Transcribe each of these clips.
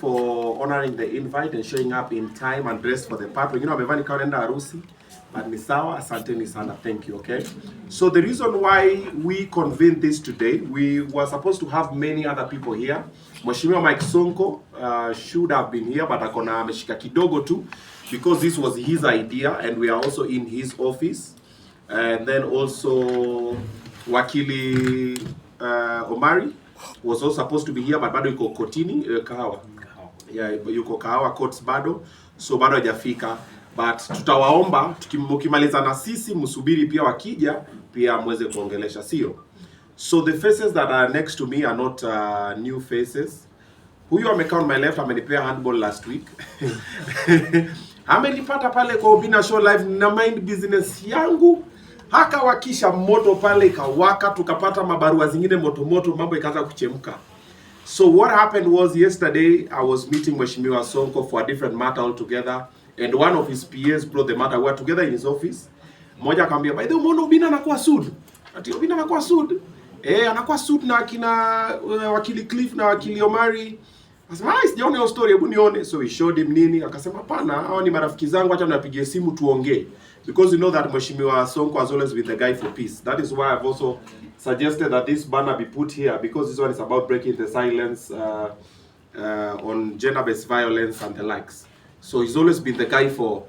for honoring the invite and showing up in time and dressed for the part. Wengine wamevaa ni kawaida harusi, but ni sawa, asanteni sana, thank you, okay? So the reason why we convened this today, we were supposed to have many other people here. Mheshimiwa Mike Sonko should have been here, but akona ameshika kidogo tu, because this was his idea and we are also in his office. And then also Wakili Omari was also supposed to be here, but bado yuko kotini, Kahawa. Yeah, yuko Kahawa courts bado, so bado hajafika. But tutawaomba tukimaliza na sisi msubiri pia wakija pia mweze kuongelesha, sio? So the faces that are next to me are not new faces. Huyu amekaa on my left, amenipea handball last week. Amenipata pale kwa Obinna show live na mind business yangu. Haka wakisha moto pale ikawaka, tukapata mabarua zingine moto moto, mambo ikaanza kuchemka. So what happened was yesterday I was meeting Mheshimiwa Sonko for a different matter altogether, and one of his PAs brought the matter. We were together in his office. Mmoja akamwambia, by the way, umeona Obinna anakuwa sued? Ati Obinna anakuwa sued? Anakuwa sued na kina wakili Cliff na wakili Omari. Akasema, sijaona hiyo story, hebu nione. So we showed him nini, akasema hapana, hao ni marafiki zangu, acha niwapigie simu tuongee. Because you know that Mheshimiwa Sonko has always been the guy for peace. That is why I've also suggested that this banner be put here, because this one is about breaking the silence on gender-based violence and the likes. So he's always been the guy for,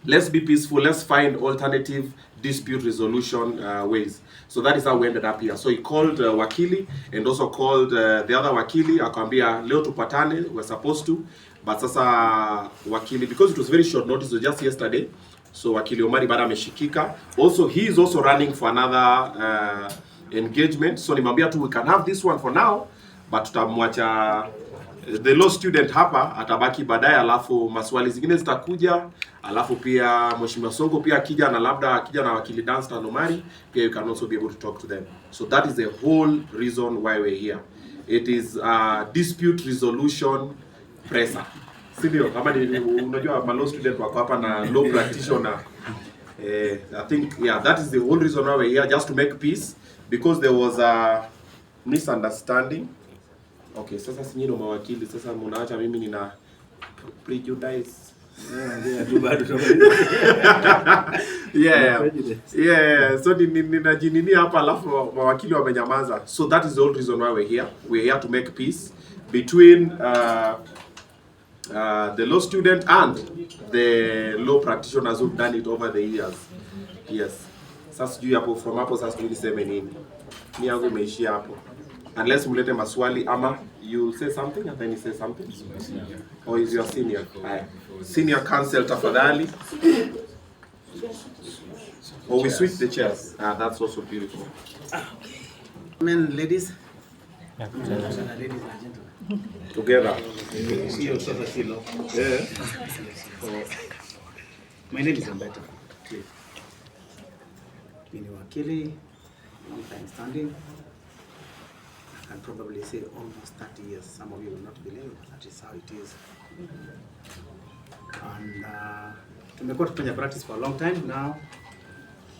let's be peaceful, let's find alternative dispute resolution ways. So that is how we ended up here. So he called Wakili and also called the other Wakili, akamwambia leo tupatane, we're supposed to. But sasa Wakili, because it was very short notice, it was just yesterday. So Wakili Omari bado ameshikika. Also, he is also running for another engagement. So nimwambia tu we can have this one for now, but tutamwacha the law student hapa atabaki baadaye, alafu maswali zingine zitakuja, alafu pia Mheshimiwa Sonko pia akija na labda akija na wakili Danstan Omari, pia you can also be able to talk to them. So that is the whole reason why we're here. It is dispute resolution presser. Sindio, kama unajua ma law student wako hapa na law practitioner. I think, yeah, that is the whole reason why we're here, just to make peace, because there was a misunderstanding. Okay, sasa si nyinyi mawakili, sasa mnaacha mimi nina prejudice. Yeah. So ninajinini hapa alafu mawakili wamenyamaza. So that is the whole reason why we're here. We're here to make peace between the law student and the law practitioners who've done it over the years. Yes. Sasa sijui hapo from hapo sasa sijui niseme nini. Ni yangu imeishia hapo. Unless mulete maswali ama you say something and then you say something. Or is your senior? Senior counsel tafadhali. Or we switch the chairs. That's also beautiful. Men, ladies. Ladies and gentlemen. Together. Yeah. My name is Mbeta. Mimi ni wakili, long time standing. I can probably say almost 30 years. Some of you will not believe that is how it is. And tumekuwa tukifanya practice for a long time now.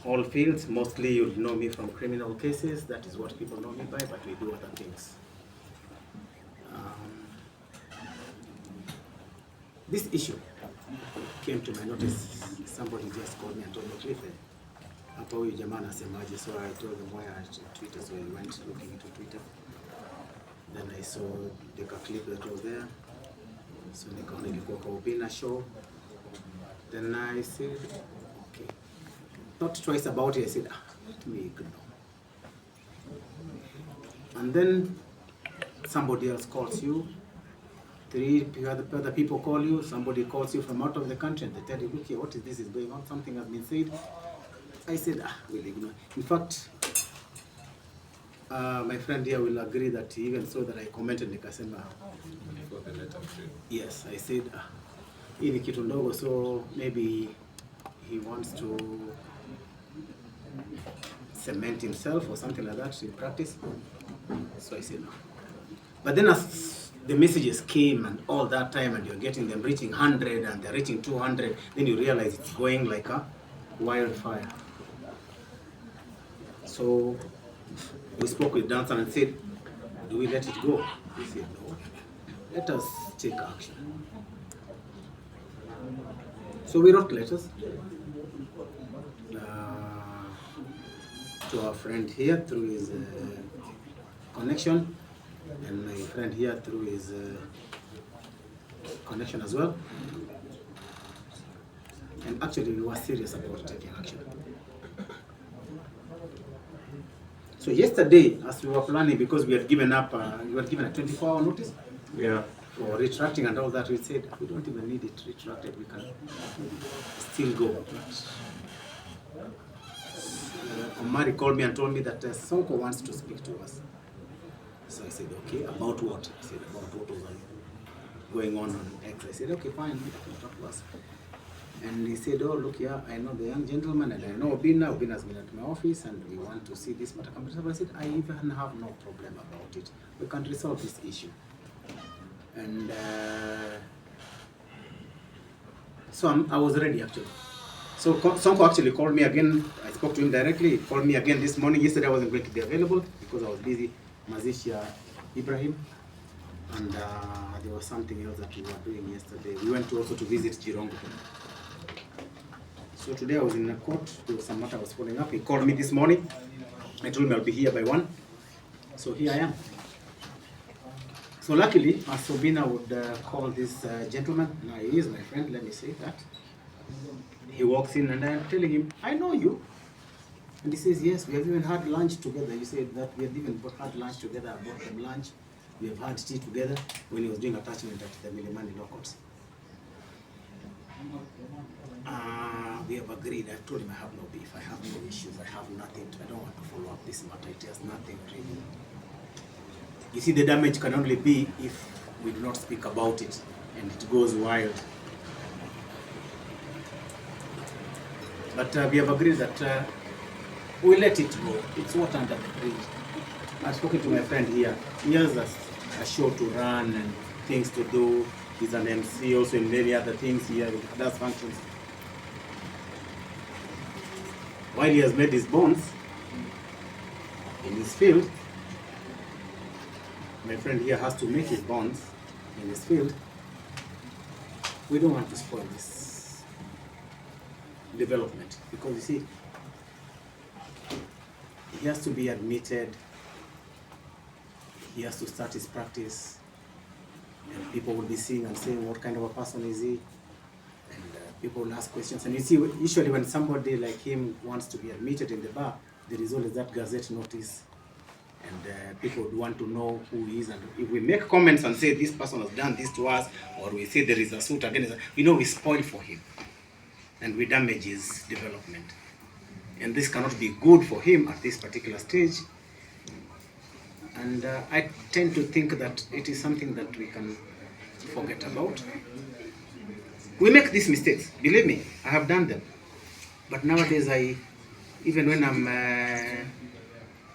All fields, mostly you'll know me from criminal cases. That is what people know me by, but we do other things. This issue came to my notice. Somebody just called me and told me, Cliff, hapa huyu jamaa anasemaje? So I told them why I Twitter, so I went looking into Twitter. Then I saw the clip that was there. So nikaona ilikuwa kwa Obinna show. Then I said, okay. Thought twice about it. I said, let me ignore. And then somebody else calls you. 3 other people call you. Somebody calls you from out of the country and they tell you, look here, what is this is going on? Something has been said. I said, we'll ignore. In fact, my friend here will agree that he even saw that I commented nikasema before the letter. Yes, I said hii ni kitu ndogo, so maybe he wants to cement himself or something like that in practice. So I said no. But then as the messages came and all that time and you're getting them reaching 100 and they're reaching 200, then you realize it's going like a wildfire. So we spoke with Danstan and said, do we let it go? He said no. let us take action. So we wrote letters to our friend here through his connection, and my friend here through his connection as well. And actually, we were serious about taking action. So yesterday, as we were planning, because we had given up, we had given a 24-hour notice. Yeah. For retracting and all that, we said we don't even need it retracted. We can still go. Omari called me and told me that Sonko wants to speak to us. So I said, okay, about what? I said, about what was going on X. I said, okay, fine, you can talk to us. And he said, oh, look here, I know the young gentleman and I know Obinna. Obinna has been at my office and we want to see this matter come to. I said, I even have no problem about it. We can resolve this issue. And so I was ready actually. So Sonko actually called me again. I spoke to him directly. He called me again this morning. Yesterday I wasn't going to be available because I was busy. Mazisha Ibrahim. And there was something else that we were doing yesterday. We went also to visit Jirongo. So today I was in a court. There was some matter I was following up. He called me this morning. I told him I'll be here by 1. So here I am. So luckily, as Obinna would call this gentleman, now he is my friend, let me say that. He walks in and I'm telling him, I know you. And he says, yes, we have even had lunch together. He said that we have even had lunch together. I bought them lunch. We have had tea together when he was doing attachment at the Milimani law courts. We have agreed. I've told him I have no beef. I have no issues. I have nothing. I don't want to follow up this matter. It has nothing really. You see, the damage can only be if we do not speak about it and it goes wild. But we have agreed that we let it go. It's water under the bridge. I've spoken to my friend here. He has a show to run and things to do. He's an MC also in many other things. He does functions. While he has made his bonds in his field, my friend here has to make his bonds in his field. We don't want to spoil this development because you see, he has to be admitted, he has to start his practice, and people will be seeing and saying what kind of a person is he, and people will ask questions. And you see, usually when somebody like him wants to be admitted in the bar, there is always that gazette notice. And people would want to know who he is, and if we make comments and say this person has done this to us, or we say there is a suit against us, we spoil for him and we damage his development. And this cannot be good for him at this particular stage. And I tend to think that it is something that we can forget about. We make these mistakes, believe me, I have done them. But nowadays, even when I'm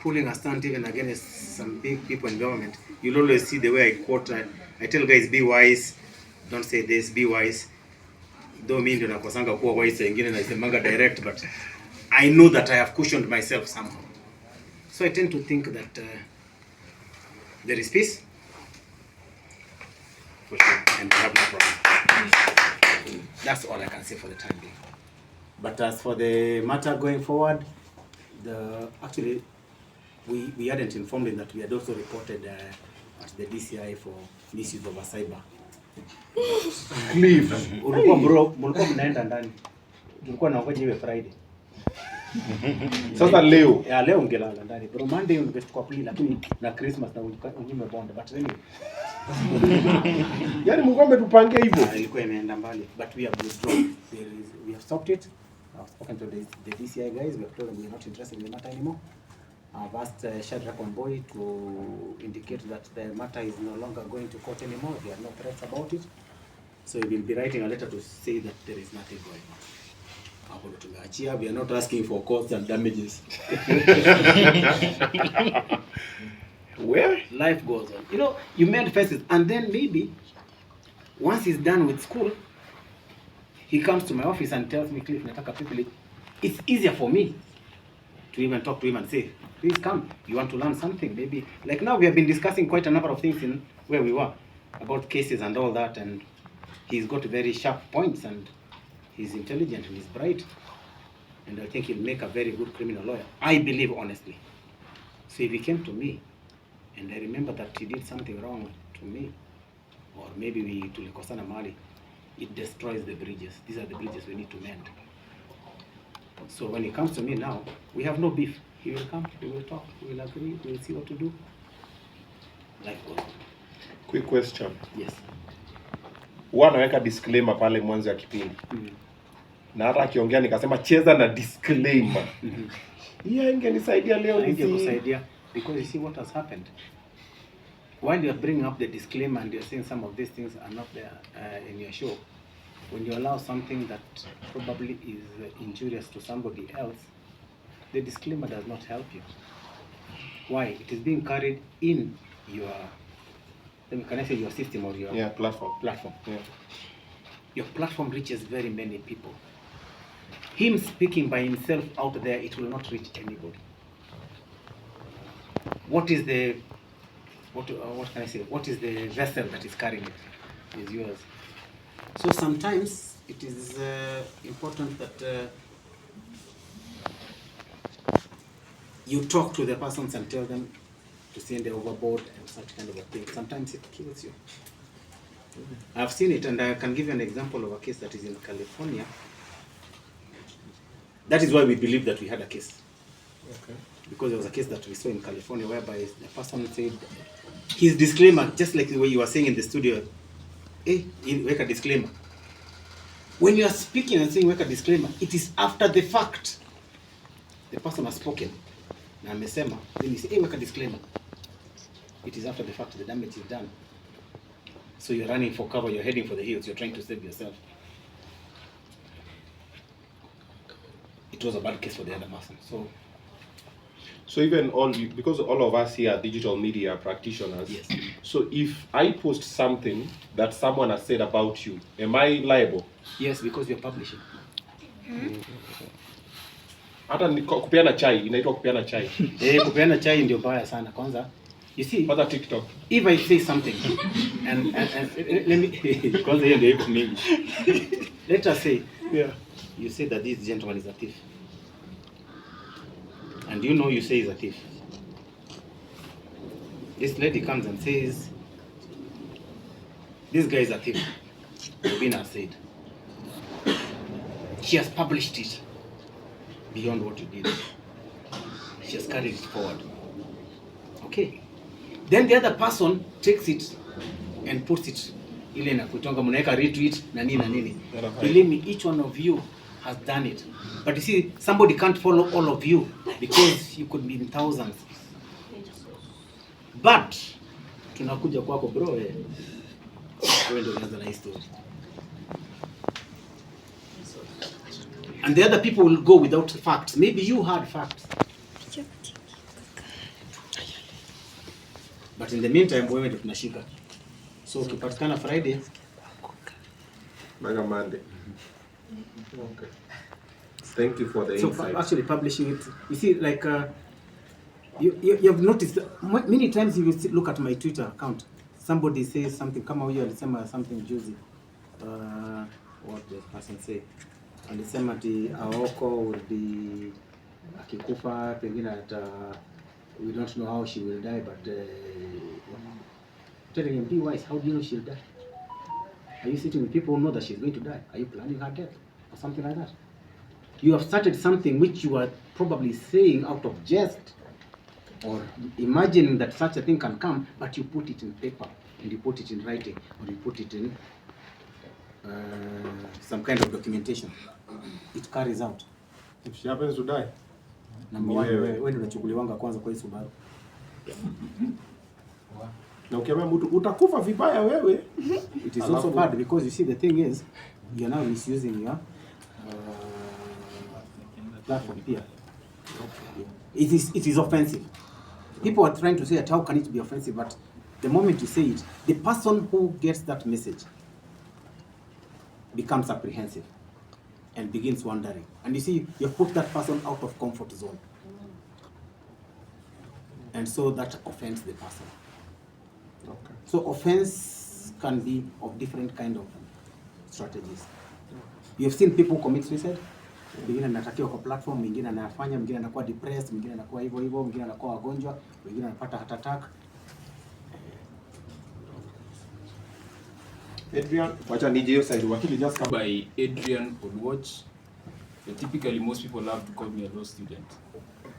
pulling a stunt even against some big people in government, you'll always see the way I quote. I tell guys, be wise, don't say this, be wise. Though me ndio nakosanga kuwa wise, wengine naisemanga direct, but I know that I have cushioned myself somehow. So I tend to think that there is peace, for sure, and we have no problem. That's all I can say for the time being. But as for the matter going forward, actually, we hadn't informed him that we had also reported at the DCI for misuse of a cyber. Leave. Ulikuwa bro, mulikuwa mnaenda ndani. Tulikuwa naongoja iwe Friday. Sasa leo. Ya leo ungelala ndani. Bro, Monday ungechukua plea lakini na Christmas na unyime bond. But anyway. Yaani mlikuwa mmetupangia hivyo. Ilikuwa imeenda mbali, but we have withdrawn. We have stopped it. I've spoken to the DCI guys. We have told them we are not interested in the matter anymore. I've asked Shadrach Omboy to indicate that the matter is no longer going to court anymore. There are no threats about it. So he will be writing a letter to say that there is nothing going on. We are not asking for costs and damages. Where? Life goes on. You know, you made faces, and then maybe once he's done with school, he comes to my office and tells me, Cliff, nataka people, it's easier for me to even talk to him and say, please come, you want to learn something, maybe. Like now we have been discussing quite a number of things in where we were. about cases and all that, and he's got very sharp points, and he's intelligent and he's bright, and I think he'll make a very good criminal lawyer. I believe honestly. So if he came to me, and I remember that he did something wrong to me, or maybe we tulikosana mahali, it destroys the bridges. These are the bridges we need to mend. So when he comes to me now, we have no beef. He will come, we will talk, we will agree, we will see what to do. Life goes. Quick question. Yes. Huwa anaweka disclaimer pale mwanzo ya kipindi. Na hata akiongea nikasema cheza na disclaimer. Yeah, ingenisaidia leo Ingekusaidia because you see what has happened. While you're bringing up the disclaimer and you're saying some of these things are not there in your show, when you allow something that probably is injurious to somebody else, the disclaimer does not help you. Why? It is being carried in your, can I say your system or your platform. Yeah. Your platform reaches very many people. Him speaking by himself out there, it will not reach anybody. What is the, what can I say? What is the vessel that is carrying it? Is yours. So sometimes it is important that you talk to the persons and tell them to send overboard and such kind of a thing. Sometimes it kills you. I've seen it, and I can give you an example of a case that is in California. That is why we believe that we had a case. Okay. Because there was a case that we saw in California whereby the person said his disclaimer, just like the way you were saying in the studio, weka a disclaimer. When you are speaking and saying weka a disclaimer, it is after the fact. The person has spoken. Na amesema, then you say, weka a disclaimer. It is after the fact, the damage is done. So you're running for cover, you're heading for the hills, you're trying to save yourself. It was a bad case for the other person. So even because all of us here are digital media practitioners, yes. So if I post something that someone has said about you, am I liable? Yes, because you're publishing. Hata kupeana chai, inaitwa kupeana chai. Kupeana chai ndio baya sana kwanza. You see, hata TikTok. If I say something and let me kwanza hiyo ndio iko mingi. Let us say you say that this gentleman is a thief. And you say he's a thief. This lady comes and says, this guy is a thief. Obinna said. She has published it beyond what you did. She has carried it forward. Okay. Then the other person takes it and puts it. Ile na kutonga mnaweka retweet na nini. Believe me, each one of you has done it. But you see, somebody can't follow all of you because you could be in thousands. But tunakuja kwako bro, wewe ndio unaanza na story. And the other people will go without facts. Maybe you had facts. But in the meantime, wewe ndio tunashika. So ukipatikana Friday, mpaka Monday. Okay. Thank you for the insight. So actually publishing it, you see, like you have noticed many times you will look at my Twitter account. Somebody says something, kama huyo alisema something juicy. What the person say? Alisema ati Aoko will be akikufa pengine we don't know how she will die, but telling him, be wise, how do you know she'll die? Are you sitting with people who know that she's going to die? Are you planning her death? Or something like that? You have started something which you are probably saying out of jest, or imagining that such a thing can come, but you put it in paper, and you put it in writing, or you put it in some kind of documentation. It carries out. If she happens to die, number one, wewe ndio unachukuliwanga kwanza kwa Subaru. Na ukiambia mtu utakufa vibaya wewe. It is also bad because you see the thing is you are now misusing your platform here. It is offensive. People are trying to say that how can it be offensive, but the moment you say it, the person who gets that message becomes apprehensive and begins wondering. And you see, you put that person out of comfort zone. And so that offends the person. Okay. So offense can be of different kind of strategies. You have seen people commit suicide. Mwingine anatakiwa kwa platform, mwingine anafanya, mwingine anakuwa depressed, mwingine anakuwa hivyo hivyo, mwingine anakuwa wagonjwa, mwingine anapata heart attack. Adrian, wacha nije hiyo side. Wakili just come. By Adrian on watch. Typically, most people love to call me a law student,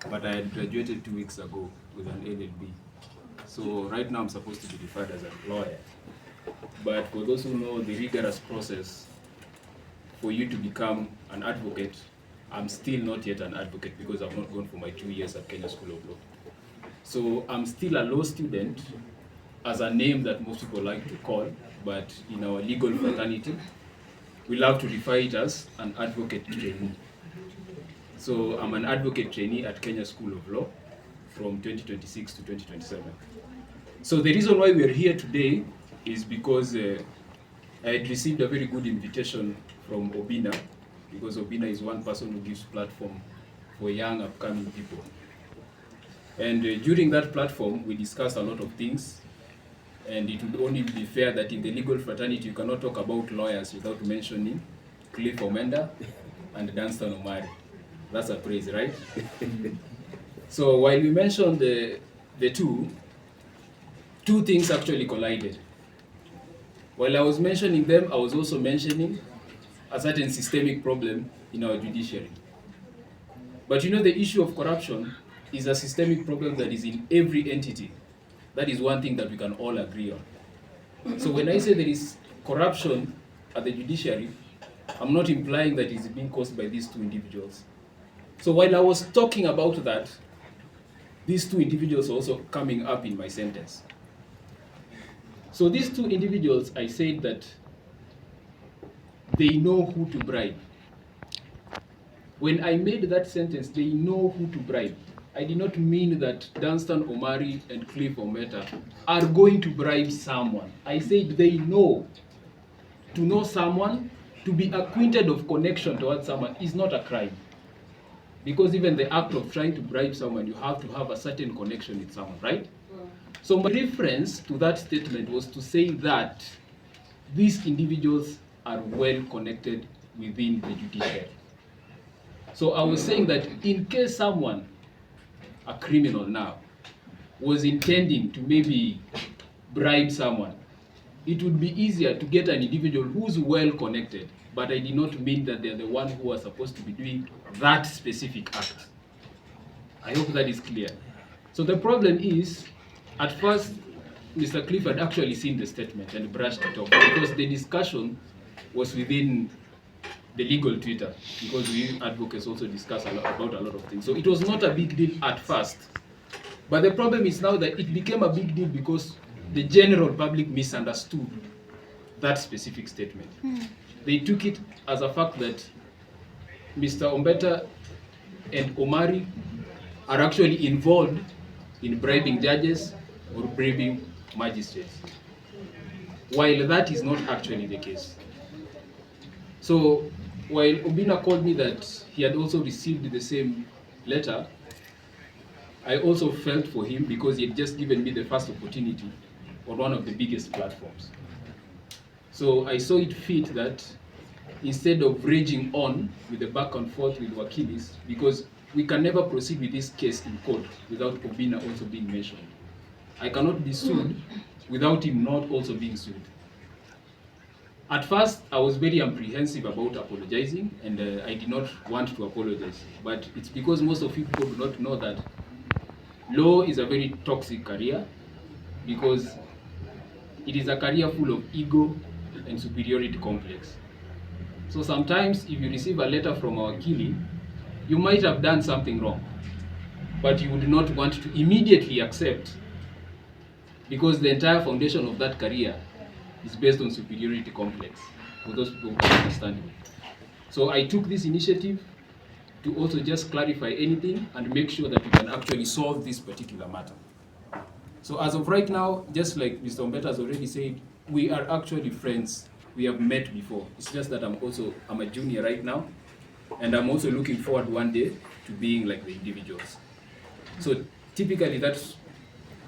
but I had graduated 2 weeks ago with an LLB. So right now I'm supposed to be referred as a lawyer. But for those who know the rigorous process for you to become an advocate, I'm still not yet an advocate because I've not gone for my 2 years at Kenya School of Law. So I'm still a law student as a name that most people like to call, but in our legal fraternity, we love to refer it as an advocate trainee. So I'm an advocate trainee at Kenya School of Law from 2026 to 2027. So the reason why we're here today is because I had received a very good invitation from Obinna, because Obinna is one person who gives platform for young upcoming people. And during that platform, we discussed a lot of things, and it would only be fair that in the legal fraternity, you cannot talk about lawyers without mentioning Cliff Omenda and Danstan Omari. That's a praise, right? So while we mentioned the two things actually collided. While I was mentioning them, I was also mentioning a certain systemic problem in our judiciary. But you know, the issue of corruption is a systemic problem that is in every entity. That is one thing that we can all agree on. So when I say there is corruption at the judiciary, I'm not implying that it's being caused by these two individuals. So while I was talking about that, these two individuals are also coming up in my sentence. So these two individuals, I said that they know who to bribe. When I made that sentence, they know who to bribe, I did not mean that Danstan Omari and Cliff Ometa are going to bribe someone. I said they know. To know someone, to be acquainted of connection towards someone is not a crime. Because even the act of trying to bribe someone, you have to have a certain connection with someone, right? So my reference to that statement was to say that these individuals are well connected within the judiciary. So I was saying that in case someone, a criminal now, was intending to maybe bribe someone, it would be easier to get an individual who's well connected, but I did not mean that they're the one who are supposed to be doing that specific act. I hope that is clear. So the problem is, at first, Mr. Cliff had actually seen the statement and brushed it off because the discussion was within the legal Twitter, because we advocates also discuss about a lot of things. So it was not a big deal at first. But the problem is now that it became a big deal because the general public misunderstood that specific statement. They took it as a fact that Mr. Ombeta and Omari are actually involved in bribing judges or bribing magistrates, while that is not actually the case. So while Obinna called me that he had also received the same letter, I also felt for him because he had just given me the first opportunity on one of the biggest platforms. So I saw it fit that instead of raging on with the back and forth with Wakilis, because we can never proceed with this case in court without Obinna also being mentioned. I cannot be sued without him not also being sued. At first, I was very apprehensive about apologizing, and I did not want to apologize. But it's because most of you people do not know that law is a very toxic career, because it is a career full of ego and superiority complex. So sometimes if you receive a letter from our Wakili, you might have done something wrong, but you would not want to immediately accept, because the entire foundation of that career is based on superiority complex, for those people who understand it. So I took this initiative to also just clarify anything and make sure that we can actually solve this particular matter. So as of right now, just like Mr. Ombeta has already said, we are actually friends. We have met before. It's just that I'm a junior right now, and I'm also looking forward one day to being like the individuals. So typically that's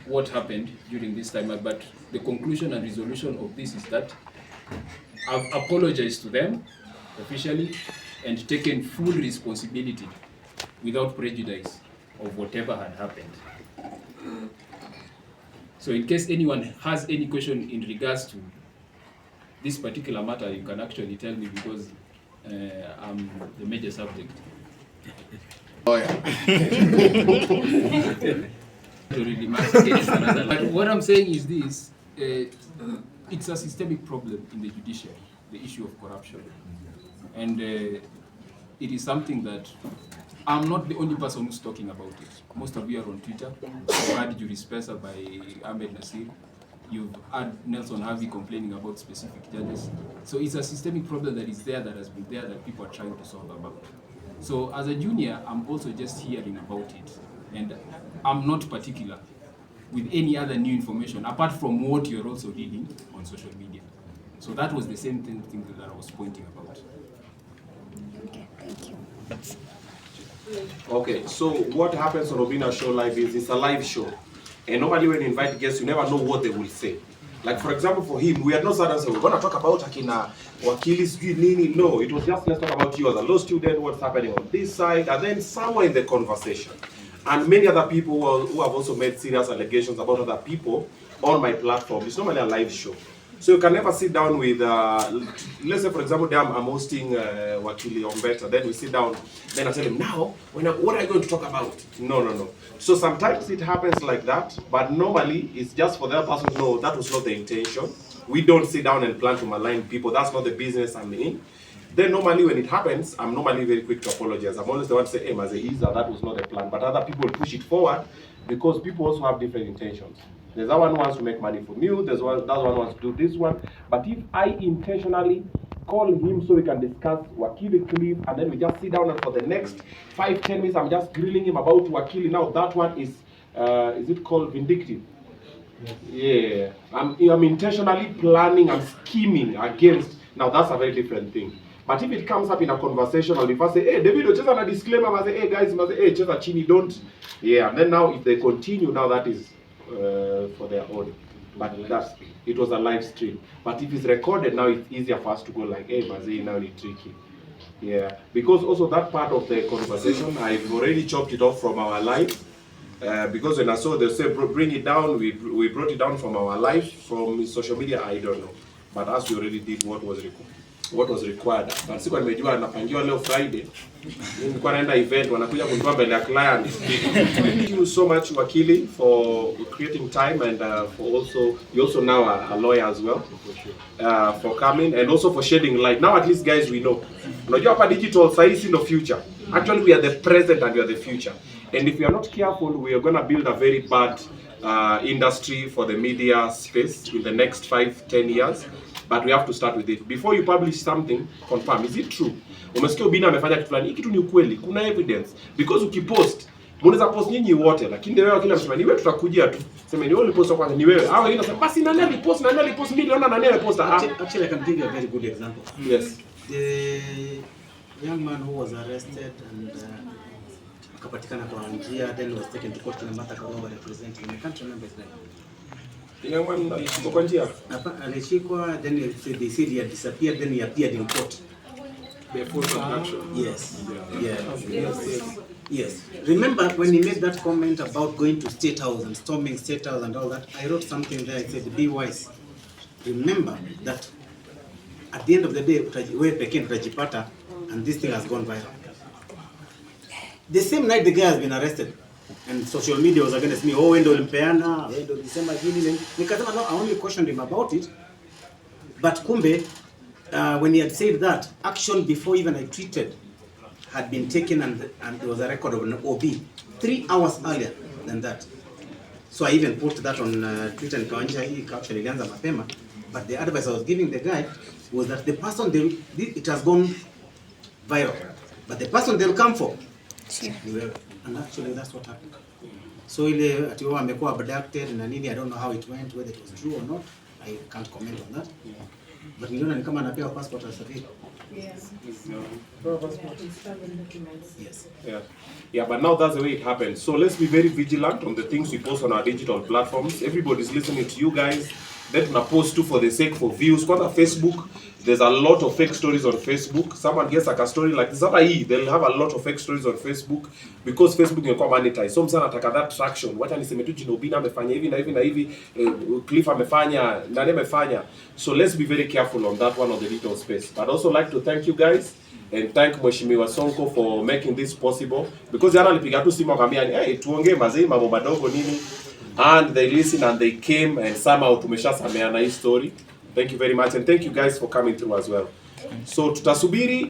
what happened during this time, but the conclusion and resolution of this is that I've apologized to them officially and taken full responsibility without prejudice of whatever had happened. So in case anyone has any question in regards to this particular matter, you can actually tell me, because I'm the major subject. But what I'm saying is this, it's a systemic problem in the judiciary, the issue of corruption. And it is something that I'm not the only person who's talking about it. Most of you are on Twitter. You've had Jurispresa by Ahmed Nasir. You've had Nelson Harvey complaining about specific judges. So it's a systemic problem that is there, that has been there, that people are trying to solve about. So as a junior, I'm also just hearing about it. And I'm not particular with any other new information, apart from what you're also reading on social media. So that was the same thing that I was pointing about. Okay, thank you. Okay, so what happens on Obinna Show Live is it's a live show. And normally when you invite guests, you never know what they will say. Like for example, for him, we had no sudden say, we're going to talk about akina wakili nini. No, it was just, let's talk about you as a law student, what's happening on this side, and then somewhere in the conversation. And many other people who have also made serious allegations about other people on my platform. It's normally a live show. So you can never sit down with, let's say for example, I'm hosting Wakili Ombeta, then we sit down, then I tell him, now, what are you going to talk about? No. So sometimes it happens like that, but normally it's just for the other person to know that was not the intention. We don't sit down and plan to malign people. That's not the business I'm in. Then normally when it happens, I'm normally very quick to apologize. I'm always the one to say, hey, Mazehiza, that was not the plan. But other people push it forward because people also have different intentions. There's that one who wants to make money from you, that one wants to do this one. But if I intentionally call him so we can discuss Wakili Cliff, and then we just sit down and for the next 5-10 minutes, I'm just grilling him about Wakili. Now that one is it called vindictive? Yes. Yeah. I'm intentionally planning and scheming against. Now that's a very different thing. But if it comes up in a conversation, or if I say, hey, David, just a disclaimer, I say, hey guys, hey, just a chini, don't. Yeah, and then now if they continue, now that is for their own. But it was a live stream. But if it's recorded, now it's easier for us to go like, hey, Mazi, now it's tricky. Yeah, because also that part of the conversation, I've already chopped it off from our live. Because when I saw they say bring it down, we brought it down from our live, from social media, I don't know. But as we already did what was required. But siku nimejua napangiwa leo Friday. Nilikuwa naenda event wanakuja kunitoa mbele ya client. Thank you so much Wakili for creating time, and you're also now a lawyer as well. For coming and also for shedding light. Now at least guys we know. Unajua hapa digital science in the future. Actually we are the present and we are the future. And if we are not careful, we are going to build a very bad industry for the media space in the next 5-10 years. But we have to start with it. Before you publish something, confirm, is it true? Umesikia Obinna amefanya kitu fulani, hiki kitu ni ukweli, kuna evidence. Because ukipost, mnaweza post nyinyi wote, lakini wewe kila msema ni wewe tutakujia tu. Sema ni wewe ulipost kwanza, ni wewe. Hao wengine nasema basi nani alipost, mimi niliona nani alipost. Actually I can give you a very good example. Yes. The young man who was arrested and akapatikana kwa njia, then was taken to court, Martha Kawawa representing him. I can't remember his name. Young man kwa njia. Alishikwa, then they said he had disappeared, then he appeared in court. Before production. Yes. Yes. Remember when he made that comment about going to State House and storming State House and all that, I wrote something there. I said, be wise. Remember that at the end of the day, wewe pekee utajipata, and this thing has gone viral. The same night the guy has been arrested, and social media was against me. Oh, wendo ulimpeana, wendo ulisema hili. Nikasema no, I only questioned him about it. But kumbe, when he had said that, action before even I tweeted had been taken, and there was a record of an OB 3 hours earlier than that. So I even put that on Twitter and kawanisha hii actually ilianza mapema. But the advice I was giving the guy was that the person it has gone viral, but the person they'll come for. And actually that's what happened. So ile ati wao amekuwa abducted na nini, I don't know how it went, whether it was true or not. I can't comment on that. But niliona ni kama anapewa passport as a Yes. Yes. Yeah, but now that's the way it happens. So let's be very vigilant on the things we post on our digital platforms. Everybody's listening to you guys. then tuna post tu for the sake for views. Kwanza Facebook, there's a lot of fake stories on Facebook. Someone gets like a story like this, they'll have a lot of fake stories on Facebook because Facebook imekuwa monetized. So msana nataka that traction. Wacha niseme tu jina Obinna amefanya hivi na hivi na hivi, Cliff amefanya, Ndani amefanya. So let's be very careful on that one of the little space. I'd also like to thank you guys and thank Mheshimiwa Sonko for making this possible, because yana alipiga tu simu akamwambia hey, tuongee mazee mambo madogo nini, and they listened and they came and somehow tumeshasameana hii story. Thank you very much and thank you guys for coming through as well. So tutasubiri